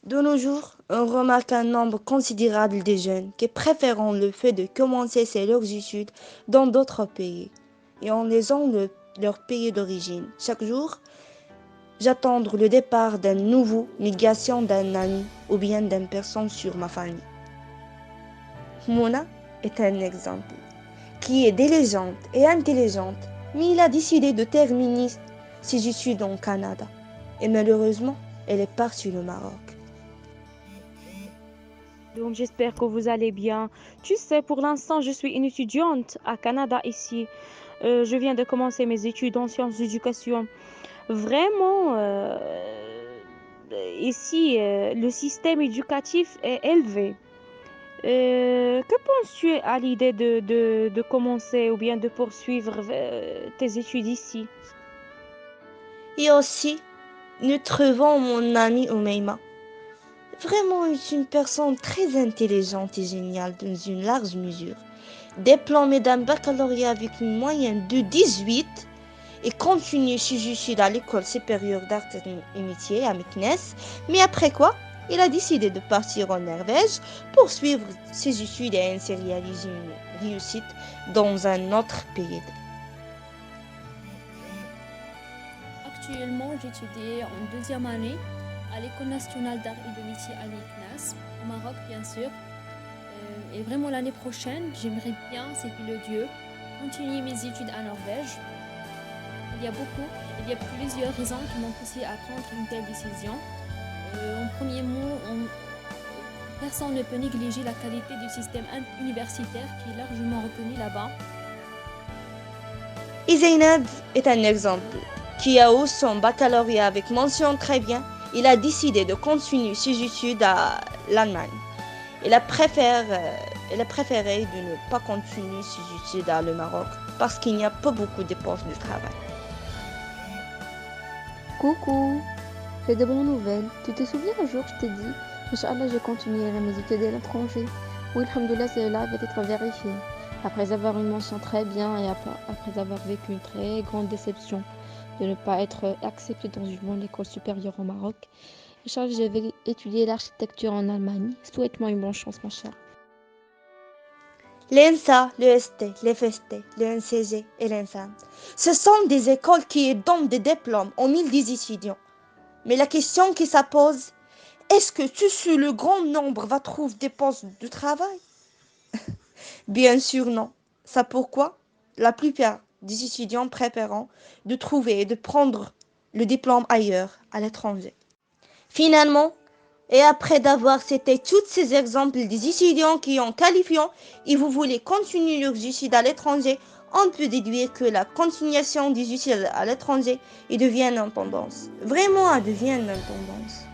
De nos jours, on remarque un nombre considérable de jeunes qui préfèrent le fait de commencer leurs études dans d'autres pays et en laissant leur pays d'origine. Chaque jour, j'attends le départ d'un nouveau migration d'un ami ou bien d'une personne sur ma famille. Mona est un exemple qui est diligente et intelligente, mais il a décidé de terminer ses études au Canada et malheureusement, elle est partie au Maroc. Donc j'espère que vous allez bien. Tu sais, pour l'instant, je suis une étudiante à Canada ici. Je viens de commencer mes études en sciences d'éducation. Vraiment, ici, le système éducatif est élevé. Que penses-tu à l'idée de commencer ou bien de poursuivre tes études ici? Et aussi, nous trouvons mon amie Oumeima. Vraiment, est une personne très intelligente et géniale dans une large mesure. Diplômée d'un baccalauréat avec une moyenne de 18 et continue ses études à l'école supérieure d'art et métiers à Meknes. Mais après quoi, il a décidé de partir en Norvège pour suivre ses études et ainsi réaliser une réussite dans un autre pays. Actuellement, j'étudie en deuxième année à l'École nationale d'art et de métier à Meknès, au Maroc bien sûr. Et vraiment l'année prochaine, j'aimerais bien, si le Dieu, continuer mes études à Norvège. Il y a plusieurs raisons qui m'ont poussé à prendre une telle décision. En premier mot, personne ne peut négliger la qualité du système universitaire qui est largement reconnu là-bas. Et Zainab est un exemple qui a eu son baccalauréat avec mention très bien. Il a décidé de continuer ses études à l'Allemagne. Il a préféré de ne pas continuer ses études à le Maroc parce qu'il n'y a pas beaucoup de postes de travail. Coucou, j'ai de bonnes nouvelles. Tu te souviens un jour, je t'ai dit, Inch'Allah, je continuerai mes études à l'étranger. Oui, alhamdoulilah, cela va être vérifié. Après avoir une mention très bien et après avoir vécu une très grande déception de ne pas être acceptée dans une bonne école supérieure au Maroc, Inch'Allah, je vais étudier l'architecture en Allemagne. Souhaite-moi une bonne chance, ma chère. L'ENSA, l'EST, l'FST, le NCG et l'ENSAM. Ce sont des écoles qui donnent des diplômes aux 1010 étudiants. Mais la question qui se pose, est-ce que tu sais le grand nombre va trouver des postes de travail? Bien sûr non. Ça pourquoi la plupart des étudiants préfèrent de trouver et de prendre le diplôme ailleurs, à l'étranger. Finalement, et après d'avoir cité tous ces exemples des étudiants qui ont qualifié et vous voulez continuer leurs études à l'étranger, on peut déduire que la continuation des études à l'étranger devient une tendance. Vraiment, elle devient une tendance.